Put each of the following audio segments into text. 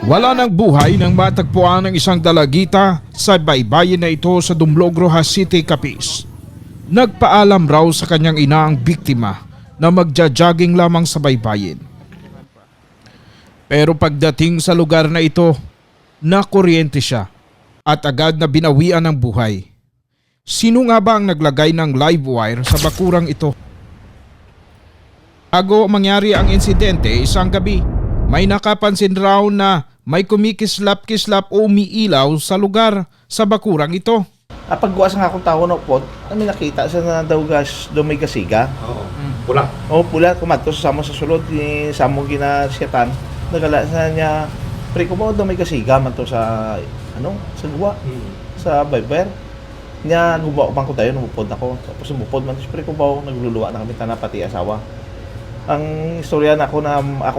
Wala ng buhay nang matagpuan ng isang dalagita sa baybayin na ito sa Dumblog, Rojas City, Capiz. Nagpaalam raw sa kanyang ina ang biktima na magja-jogging lamang sa baybayin. Pero pagdating sa lugar na ito, nakuryente siya at agad na binawian ng buhay. Sino nga ba ang naglagay ng live wire sa bakurang ito? Bago mangyari ang insidente isang gabi, may nakapansin raw na may kumikislap-kislap o umiilaw sa lugar sa bakurang ito. Pagguas nga akong tao na upod, may nakita sa na daw gas, daw may gasiga. Oo. Pula. O pula, kumadto sa samo sa sulod, ni samo ginasyatan. Nagala sa niya, pre ko mo daw may gasiga man to sa, sa guwa, sa bayber. Niya, gumawa ko pang ko tayo, namupod ako. Tapos namupod man, pre ko ba, nagluluwa na kami tana pati asawa. Ang istorya na ako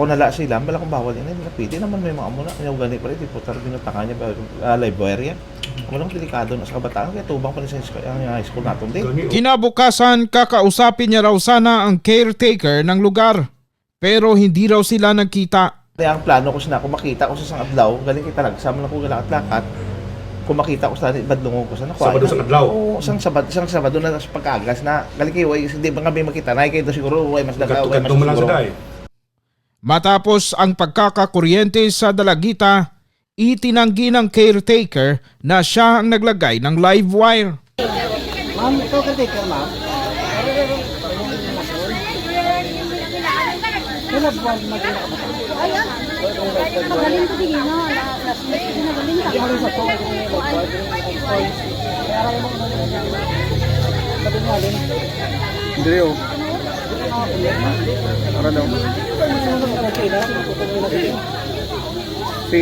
nala sila, wala kong bawal yan. Pwede naman may mga muna. Kanya gani pa rin, di po talaga binutaka niya, live wire yan. Walang delikado na sa kabataan, kaya tubang pa rin sa high school natin din. Kinabukasan, kakausapin niya raw sana ang caretaker ng lugar. Pero hindi raw sila nagkita. Kaya ang plano ko kung makita ko sa isang adlaw, galing kita nagsama na ko galakat-lakat. Kung makita ko sa badlungo ko sa nakuha. Sabado sa adlaw. Oo, isang sabado na sa pagkagas na galing kayo, hindi ba kami makita na kayo siguro, mas dagaw, mas siguro. Matapos ang pagkakakuryente sa dalagita, itinanggi ng caretaker na siya ang naglagay ng live wire. Ma'am, ito caretaker, ma'am. Kailan buwan mag-ina ka ba? Ayan. Magaling ko din yun. Last week ko nagaling ka. Hindi sa to. Hindi yun. Para daw. Si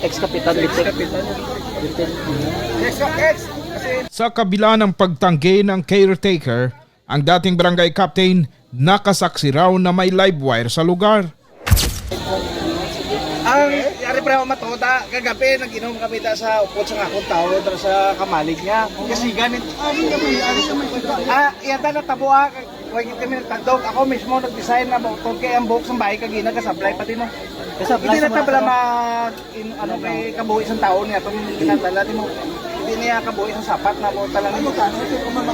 ex-kapitan Litek. Sa kabila ng pagtanggi ng caretaker, ang dating barangay captain nakasaksi raw na may live wire sa lugar. Ang yari pa ako matoda, kagabi nag-inom kami sa upot sa akong tao sa kamalig niya. Kasi ganit, yata natabo huwag kami nagtandog. Ako mismo nag-design na bukod kay ang buhok sa bahay kagina kasablay pati no. Hindi na tabla kay kabuhi isang tao niya itong ginadala di mo. Hindi niya kabuhi isang sapat na mo talang nito.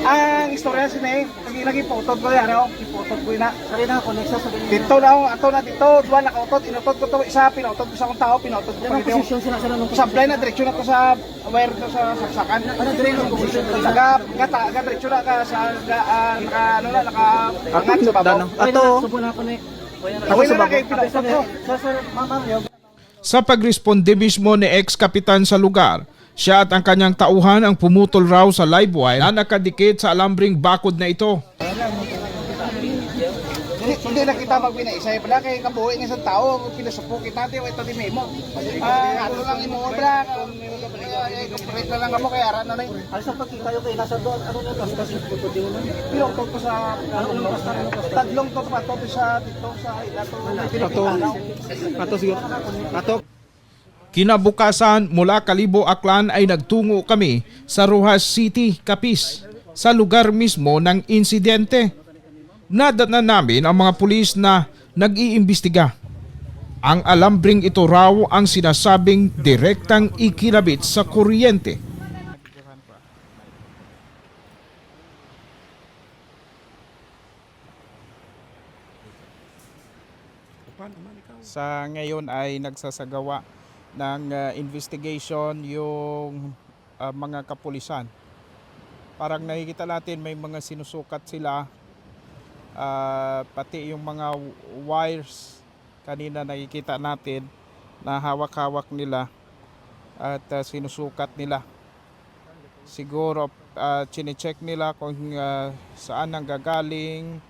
Ang istorya sinay, lagi potod ko yan, ipotod ko na. Sari na koneksa sa ganyan. Dito na ato na dito, duwa nakautot, inutod ko to isa, pinautot ko sa akong tao, pinautot ko pa dito. Posisyon sila nung Sablay na diretso na ko sa wire to sa saksakan. Ano diretso ang posisyon? Ga diretso na ka sa naka sa babaw. Ato. Subo na ako ni. Ako na kay pinautot ko. Sir, ma'am, Sa pagresponde mismo ni ex-kapitan sa lugar, siya at ang kanyang tauhan ang pumutol raw sa live wire na nakadikit sa alambring bakod na ito. Hindi na kita magbinaisay pala kay kabuhi ng isang tao, pinasupo kita ito di memo. Ano lang imo bra, complete na lang kamo kay ara na nay. ano sa pagkita kayo kay nasa doon? Ano na paspas yung puto din mo? Pinautot ko sa tatlong to patot sa dito sa ilato. Ato siguro. Ato. Kinabukasan mula Kalibo, Aklan ay nagtungo kami sa Rojas City, Capiz, sa lugar mismo ng insidente. Nadatnan namin ang mga pulis na nag-iimbestiga. Ang alambring ito raw ang sinasabing direktang ikinabit sa kuryente. Sa ngayon ay nagsasagawa ng investigation yung mga kapulisan. Parang nakikita natin may mga sinusukat sila, pati yung mga wires kanina nakikita natin na hawak-hawak nila at sinusukat nila. Siguro chine-check nila kung saan nanggagaling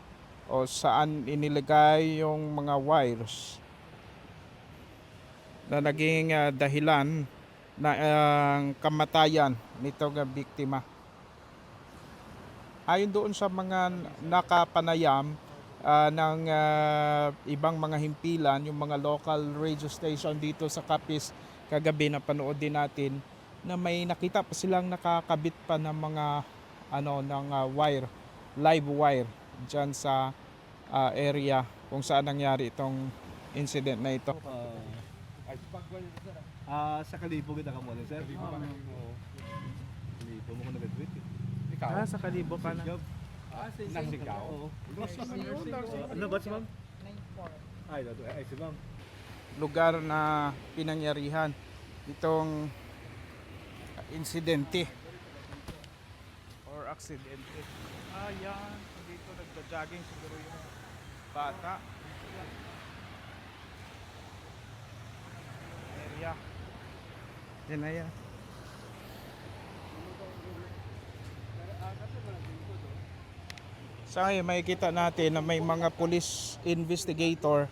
o saan inilagay yung mga wires na naging dahilan na kamatayan nitong biktima. Ayon doon sa mga nakapanayam ng ibang mga himpilan, yung mga local radio station dito sa Capiz, kagabi na panood din natin na may nakita pa silang nakakabit pa ng mga wire, live wire dyan sa area kung saan nangyari itong incident na ito. Sa Kalibo kita ka muna, sir. Kalibo mo ko nag-graduate. Ikaw? Sa Kalibo ka na. Nasigaw? Oo. Ano ba si ma'am? Ay, si ma'am. Lugar na pinangyarihan itong insidente or aksidente. Yan. Dito nagja-jogging siguro yung bata. Area. Yan na yan. Sa ngayon makikita natin na may mga police investigator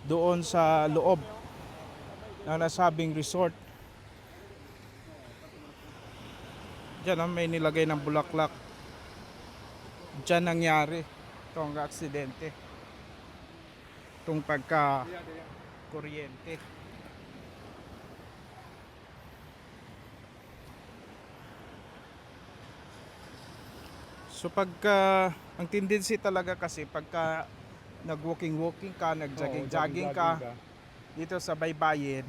doon sa loob ng nasabing resort. Diyan may nilagay ng bulaklak. Diyan nangyari itong aksidente. Itong pagka-kuryente. So pagka ang tendency talaga kasi pagka nag-walking ka, nag-jogging ka dito sa baybayin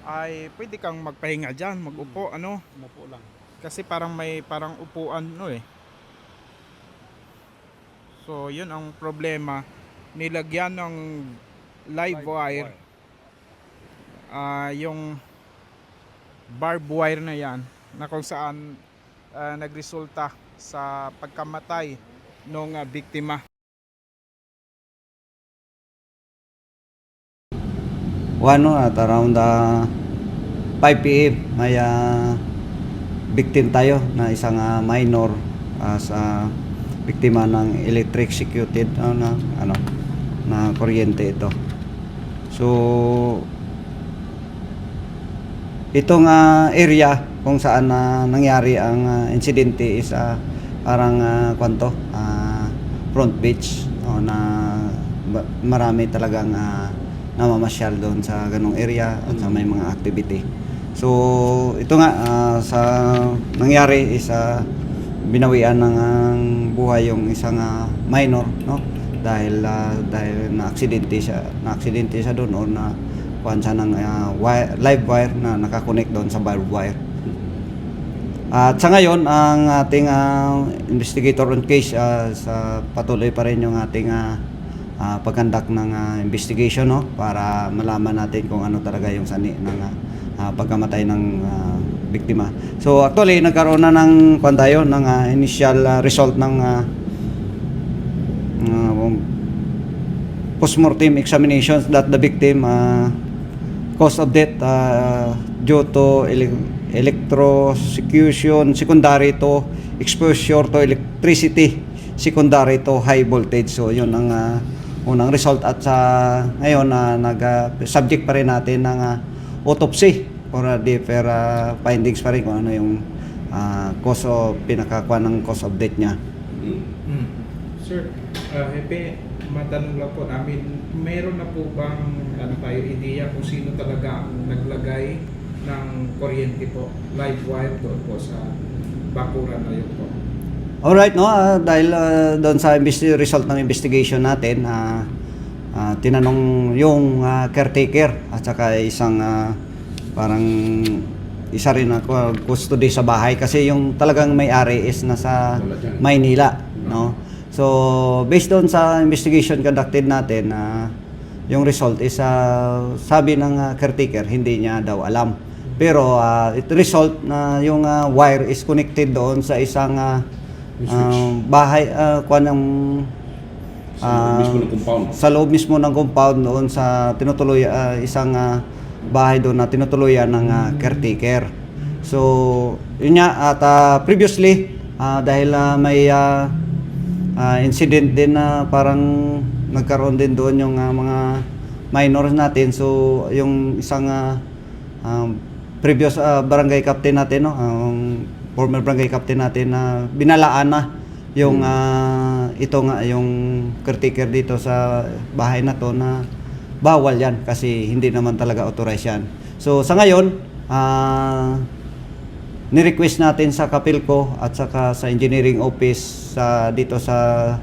ay pwede kang magpahinga diyan, mag-upo Umupo lang. kasi parang may parang upuan So yun ang problema, nilagyan ng live wire yung barbed wire na yan na kung saan nagresulta sa pagkamatay ng biktima. At around 5 p.m. may victim tayo na isang minor as biktima ng electrocuted na kuryente ito. So itong area kung saan nangyari ang insidente is parang front beach na marami talagang namamasyal doon sa ganong area at sa may mga activity. So ito nga sa nangyari is binawian ng buhay yung isang minor dahil na-aksidente siya doon o na kuhan siya ng live wire na nakakonect doon sa barbed wire. At sa ngayon ang ating investigator on case sa patuloy pa rin yung ating pagkandak ng investigation para malaman natin kung ano talaga yung sani ng pagkamatay ng biktima. So actually nagkaroon na ng initial result ng postmortem examinations that the victim cause of death due to electrocution secondary to exposure to electricity secondary to high voltage. So yun ang unang result at sa ngayon subject pa rin natin ng autopsy for deeper findings pa rin kung ano yung cause of pinakakuha ng cause of death niya. Sir, Hepe, matanong lang po namin, meron na po bang tayo ideya kung sino talaga ang naglagay ng kuryente po, live wire doon po sa bakuran na yun po? Alright, dahil doon sa result ng investigation natin, tinanong yung caretaker at saka isang parang isa rin ako custody sa bahay kasi yung talagang may-ari is nasa Maynila, So based doon sa investigation conducted natin, yung result is sabi ng caretaker hindi niya daw alam. Pero it result na yung wire is connected doon sa isang bahay sa loob mismo ng compound doon sa tinutuloy isang bahay doon na tinutuluyan ng caretaker. So yun nga at previously dahil may incident din na parang nagkaroon din doon yung mga minors natin. So yung isang previous barangay captain natin former barangay captain natin na binalaan na yung yung caretaker dito sa bahay na to na bawal yan kasi hindi naman talaga authorized yan. So sa ngayon ni-request natin sa Kapilco at saka sa engineering office dito sa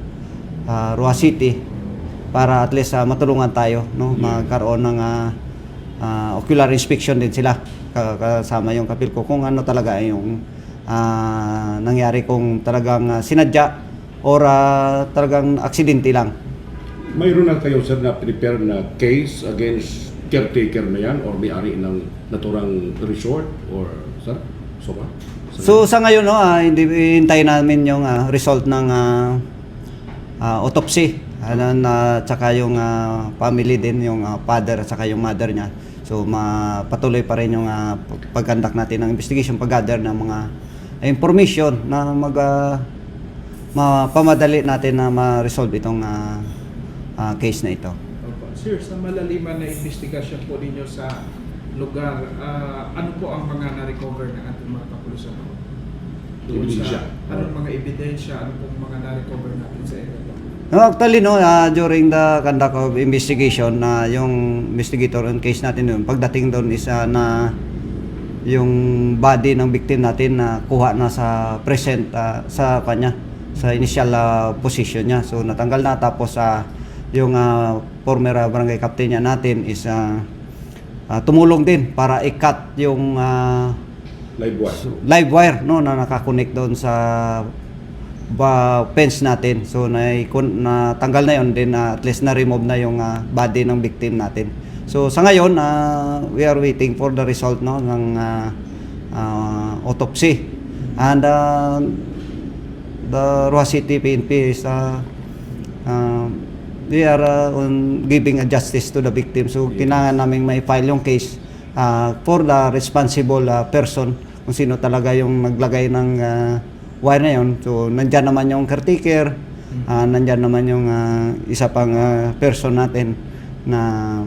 Roa City para at least matulungan tayo magkaroon ng ocular inspection din sila kasama yung kapil ko kung ano talaga yung nangyari, kung talagang sinadya or talagang aksidente lang. Mayroon na kayo sir na prepare na case against caretaker na yan or may-ari ng naturang resort or sir? So ba? So sa ngayon hindi hintayin namin yung result ng autopsy tsaka yung family din, yung father at saka yung mother niya. So patuloy pa rin yung pag-conduct natin ng investigation, pag-gather ng mga information na mapamadali natin na ma-resolve itong case na ito. Sir, sa malaliman na investigasyon po ninyo sa lugar, ano po ang mga na-recover ng ating mga kapulisan? Ebidensya. Anong mga ebidensya, ano pong mga na-recover natin sa area? No, actually during the conduct of investigation yung investigator on case natin yun, pagdating doon is na yung body ng victim natin na kuha na sa present sa kanya, sa initial position niya. So natanggal na, tapos yung former barangay captain niya natin is tumulong din para i-cut yung live wire na nakakonect doon sa fence natin. So natanggal na yun, then at least na-remove na yung body ng victim natin. So sa ngayon we are waiting for the result ng autopsy, and the Rojas City PNP is we are on giving a justice to the victim. So kailangan naming may file yung case for the responsible person, kung sino talaga yung naglagay ng wire na yun. So nandyan naman yung caretaker, nandyan naman yung isa pang person natin na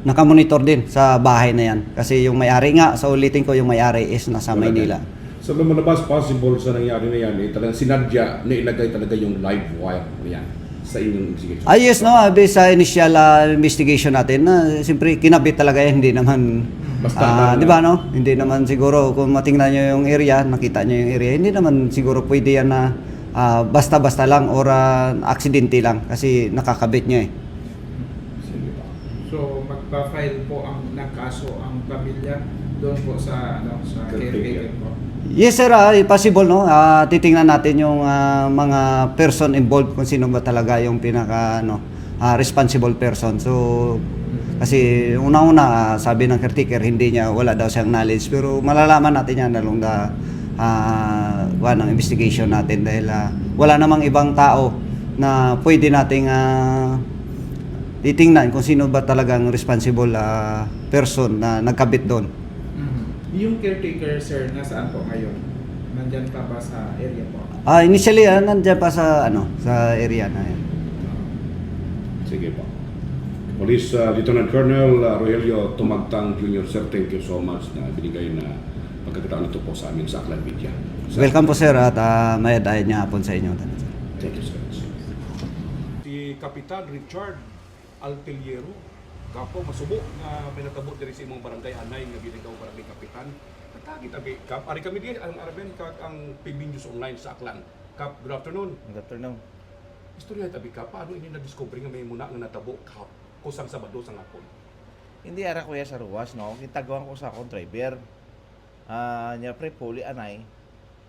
nakamonitor din sa bahay na yan. Kasi yung may-ari nga, sa ulitin ko, yung may-ari is nasa Maynila. So lumalabas possible sa nangyari na yan, talagang sinadya na ilagay talaga yung live wire na yan sa inyong investigation? Yes, based sa initial investigation natin, siyempre kinabit talaga yan, hindi naman, di ba hindi naman siguro, kung matingnan nyo yung area, nakita nyo yung area, hindi naman siguro pwede yan na basta-basta lang or aksidente lang, kasi nakakabit nyo So magpa-file po ng kaso ang pamilya doon po sa caretaker po? Yes sir, possible titingnan natin yung mga person involved, kung sino ba talaga yung pinaka responsible person. So kasi una-una sabi ng caretaker wala daw siyang knowledge, pero malalaman natin yan along the ng investigation natin, dahil wala namang ibang tao na pwede nating titingnan kung sino ba talagang responsible person na nagkabit doon. Yung caretaker, sir, nasaan po ngayon? Nandyan pa ba sa area po? Initially, nandiyan pa sa area na yan. Sige po. Police Lieutenant Colonel Rogelio Tumagtang Jr. Sir, thank you so much na binigay na pagkakataon ito po sa amin sa Aklan Media. Welcome po sir, at may dayan niya hapon sa inyo. Thank you sir. Si Kapitan Richard Alteliero, kapo masubok na may natabo diri sa imong barangay Anay nga biligaw barangay Kapitan. Katagi tabi kap ari kami di ang Araben kag ang PB News Online sa Aklan. Kap, good afternoon. Good afternoon. Istorya tabi ka, paano ini na-discover nga may muna nga natabo kap kusang Sabado sa ngapon? Hindi ara kuya sa ruwas, kitagawan ko sa akong driver. Nya pre puli anay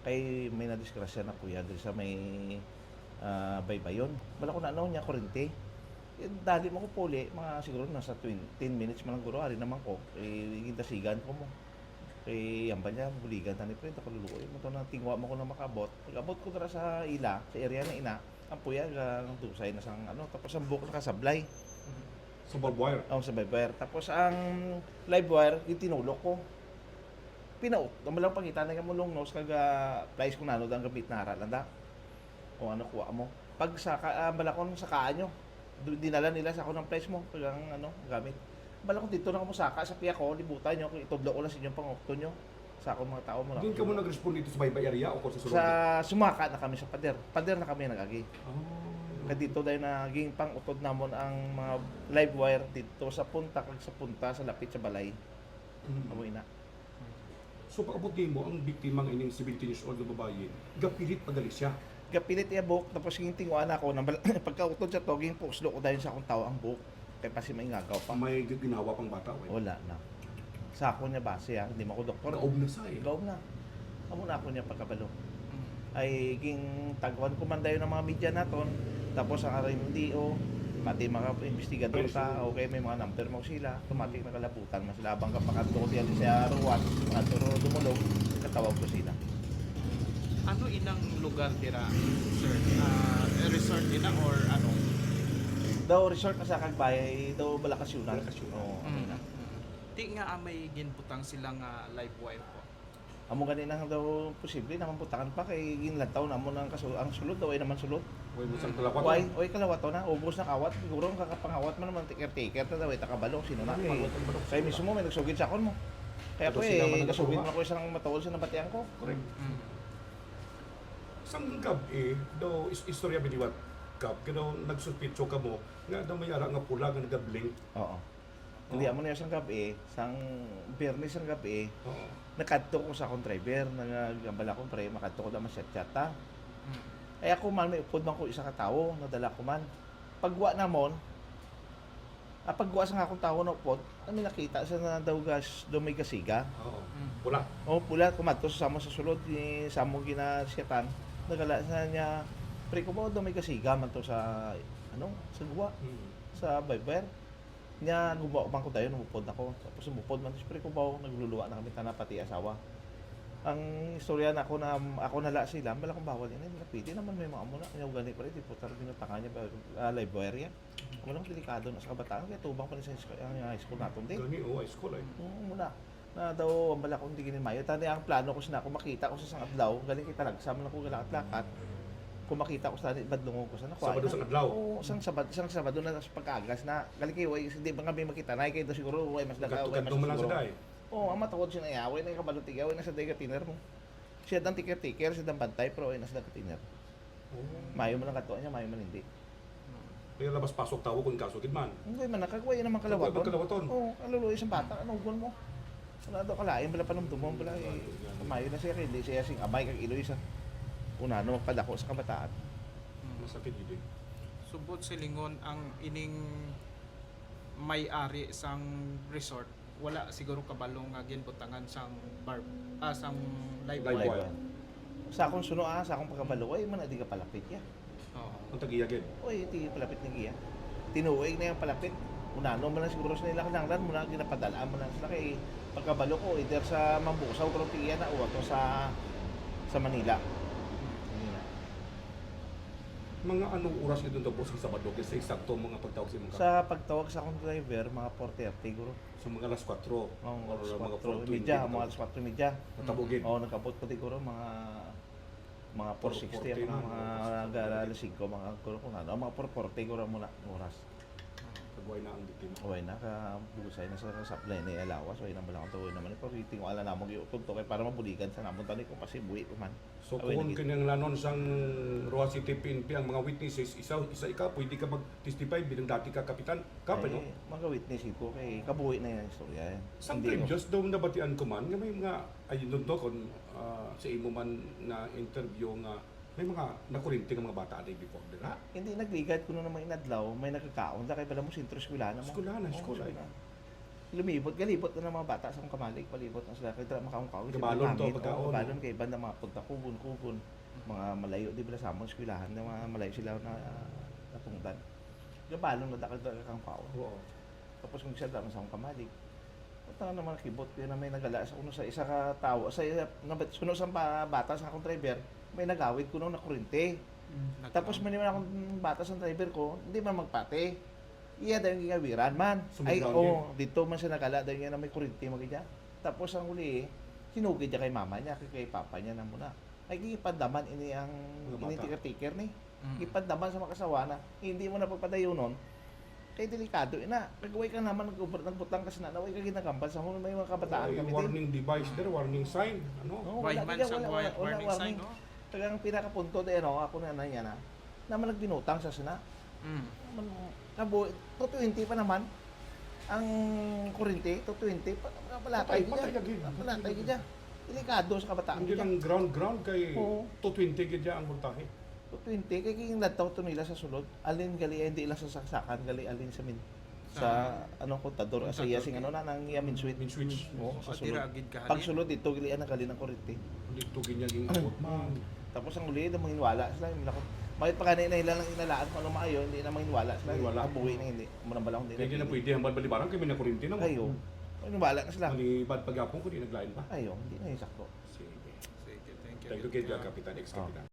kay may nadisgrasya na kuya diri sa may baybayon. Bala ko na nya kurente. Dali mo ko puli, mga siguro nasa 10 minutes man lang guro, ari naman ko. Gintasigan ko mo. Yan ba niya, buligan tani pre, ako lulukoy mo to na tingwa mo ko na makabot. Pag-abot ko dara sa ila, sa area na ina, ang puya ang dusay na sang tapos ang buhok nakasablay. Sa barbed wire? Sa barbed wire. Tapos ang live wire, yung tinulok ko. Pinaut. Ang malang pangita na yung mulong nose kaga price kung nanod ang gabit na haralanda. Kung ano kuha mo. Pag sa balakon sa kaanyo, dinala nila sa ako ng price mo pag ang gamit. Balakon dito na ako saka sa piya ko, libutan nyo, kung itobla ko lang sa inyong pangokto nyo. Sa ako mga tao mo na. Doon ka mo nag-respond dito sa baybay area o sa sulod? Sa sumaka na kami sa pader. Pader na kami nagagi. Oh. Dito dahil naging pang-utod namon ang mga live wire dito sa punta kag sa punta sa lapit sa balay. Amoy na. So pag-abutin mo ang biktimang ining 17 years old na babae, gapilit padali siya. Gapilit iya buhok, tapos yung tingwan ako, pagkautod sa toging puslo ko dahil sa akong tao ang buhok. Kaya pa si may ngagaw pa. May ginawa pang bata. Wala na. sa ako niya base hindi mo ko doktor. Gaob na sa Gaob na. Amo na ako niya pagkabalo. Ay king tagwan ko man dayon ng mga media naton. Tapos ang RMDO, pati mga investigador sa okay may mga number mo sila, automatic na kalabutan mas labang ka pakato diyan sa Ruas, aturo dumulog, katawag ko sila. Ano inang lugar dira, sir? Resort ina or ano? Daw resort na sa Kagbay, daw Balakasyunan. Oo. Di nga may ginbutang sila nga live wire po. Amo ganina daw posible naman butangan pa kay ginlantaw na mo nang ang sulod daw ay naman sulod. Way mo sang kalawat. Oy kalawato na ubos na kawat siguro ang kakapangawat man naman tiker-tiker ta daw ay takabalo sino na kay. Kay mismo may nagsugid sa akon mo. Kaya ko Pero sila man nasugid nagasuha. mo ko isang matuol sa nabatian ko. Correct. Sang gabi, daw istorya biniwat kap, kaya nagsuspitso ka mo, nga daw may ara nga pula nga nagablink. Oo. Hindi amo na isang gabi, sang Biyernes ang gabi, Oo. nakadto ko sa akong driver nagambala ko pre makadto ko daw chat ta. Ay ako man may upod man ko isa ka tawo nadala ko man. Pagwa namon pagwa sa akong tawo na upod, may nakita sa na daw gas do may gasiga. Oo. Pula. O pula kumadto sa samo sa sulod ni samo ginasiyatan. Nagala sa niya pre ko mo do may gasiga man to sa sa guwa sa Viber. Nya gumawa man ko tayo numupod ako. Tapos umupod man pre ko ba nagluluwa na kami tana pati asawa. Ang istorya na ako nala sila, bala kong bawal yan. Pwede naman may mga muna. Kanya gani pa rin, tipo tarong binutangan niya live wire yan. Walang delikado na sa kabataan, kaya tubang pa rin sa high school natin din. Gani, high school ay. Oo, muna. Na daw, ang bala kong tiginin mayo. Tani ang plano ko sina, kung makita ko sa isang adlaw, galing kita nagsama na ko galakat-lakat. Kung makita ko sa badlungo ko sa nakuha. Sabado sang adlaw? Oo, isang Sabado na sa pagkaagas na. Galing kayo, hindi ba kami makita na, kayo siguro, ay mas daga, Gatto mo lang sa day. Oo, ang matawad siya na iaway na yung kabalutigaw, ay nasa day katiner mo. Siya dang tiker-tiker, siya dang bantay, pero ay nasa day katiner. Mayo mo lang katuan niya, mayo man hindi. Kaya labas pasok tawo kung kasugid man. Hindi man, nakagway naman kalawaton. Kalawaton? Oo, kaluluwi isang bata, ano ugon mo? Wala daw kalain, bala panumdumon, bala eh. Mayo na siya, hindi siya sing abay kag iloy sa una, no, magpadako sa kabataan. Masakit yun eh. Subot silingon ang ining may-ari sang resort, wala siguro kabalong nga ginbutangan sang sang live Live wire. wire. Sa akong suno, sa akong pagkabalo, ay man, di ka palapit ya. Oo. Ang tagiyagin. Oy, di palapit ng giya. Tinuig na yung palapit. Unano mo lang siguro sa nila kananglan mo na ginapadalaan mo lang sila kay pagkabalo ko either sa Mambusaw o tiya na o to sa Manila. Mga anong oras ito daw po sa Sabado kasi eksakto mga pagtawag sa mga Sa pagtawag sa akong driver, mga 4:30 siguro. sa mga alas 4 Oh, or alas mga 4:30, mga alas 4:30. Natabugin. Oo, nagkabot pa siguro mga 4:60 mga alas 5 mga siguro kung ano, mga 4:40 siguro muna oras. Kagway na ang biktima. Uy na ka bugusay na sa supply ni alawas, uy na bala ko tuwi naman pero riting wala na mo gyud to kay para mabuligan sa namon tani ko kasi buhi pa man. So Away kung na gid. kanyang lanon sang Roa City PNP ang mga witnesses, isa ka pwede ka mag-testify bilang dati ka kapitan. Kapay no? Mga witness ko kay kabuhi na yung istorya. Sang Hindi, no? previous daw nabatian ko man nga may mga ayun doon to kung sa imo man na interview nga may mga nakurinti nga mga bata day before dira. Hindi nagligad ko naman inadlaw, may nagkakaon da kay bala mo sentro eskwelahan mo. Eskwelahan, Oo, eskwela. eskwelahan. Galibot na ng mga bata sa akong kamalig, palibot na sila kay dra makaungkaw. Gabalon to, pagkaon. Gabalon kay banda mga pagtakubon-kubon, mga malayo di bala sa among eskwelahan, na mga malayo sila na napungdan. Gabalon na dakal kang pao. Oo. Tapos kung siya dama sa akong kamalig, Punta naman nakibot kaya na may nagala sa kuno sa isa ka tawo sa suno sa bata sa akong driver may nagawid kuno na kurente. Tapos man naman akong bata sa driver ko hindi man magpate. Iya daw yung gigawiran man. Ay Sumiglaw dito man siya nagala daw niya na may kurente magidya. Tapos ang huli sinugid niya kay mama niya kay papa niya na muna. Ay gipandaman ini ang Mga bata. ini tiker-tiker ni. Gipandaman sa makasawa na hindi mo na pagpadayonon. Kay delikado ina kagaway ka naman nagbutang kasi na naway ka ginagambal sa mga may mga kabataan kami din. Warning device there, warning sign, ano? No, Why wala man kaya, sa wala warning sign, no? Tagang pinakapunto de no ako na niya na naman nagbinutang sa sina. Kabo to 20 pa naman ang kurente to 20 palatay Patay gid. ka gid. Palatay gid. Delikado sa kabataan Hindi gid. lang ground kay Oo. 220 gid ang voltahe. To 20 kay king nataw to nila sa sulod. Alin gali hindi lang sa saksakan gali alin sa min sa ano kontador sa iya sing ano na nang iya min switch. Min switch. Oo, sa Atira sulod. agid ka. Pag sulod dito gilian na kali ng kurente. Dito ganyan ging abot man. Tapos ang uli na manginwala sila yung milakot. Bakit pa kanina nila lang inalaan kung ano maayo, hindi na manginwala sila. Manginwala. Ang buwi na hindi. Manang balang hindi. Hindi na pwede ang balibaran kami na kuryente na mo. Ayo. Manginwala na sila. Malibad pagyapon ko di naglain pa. Ayo, hindi na yung sakto. Sige. Sige, thank you. Thank you kay Kapitan, ex-Kapitan.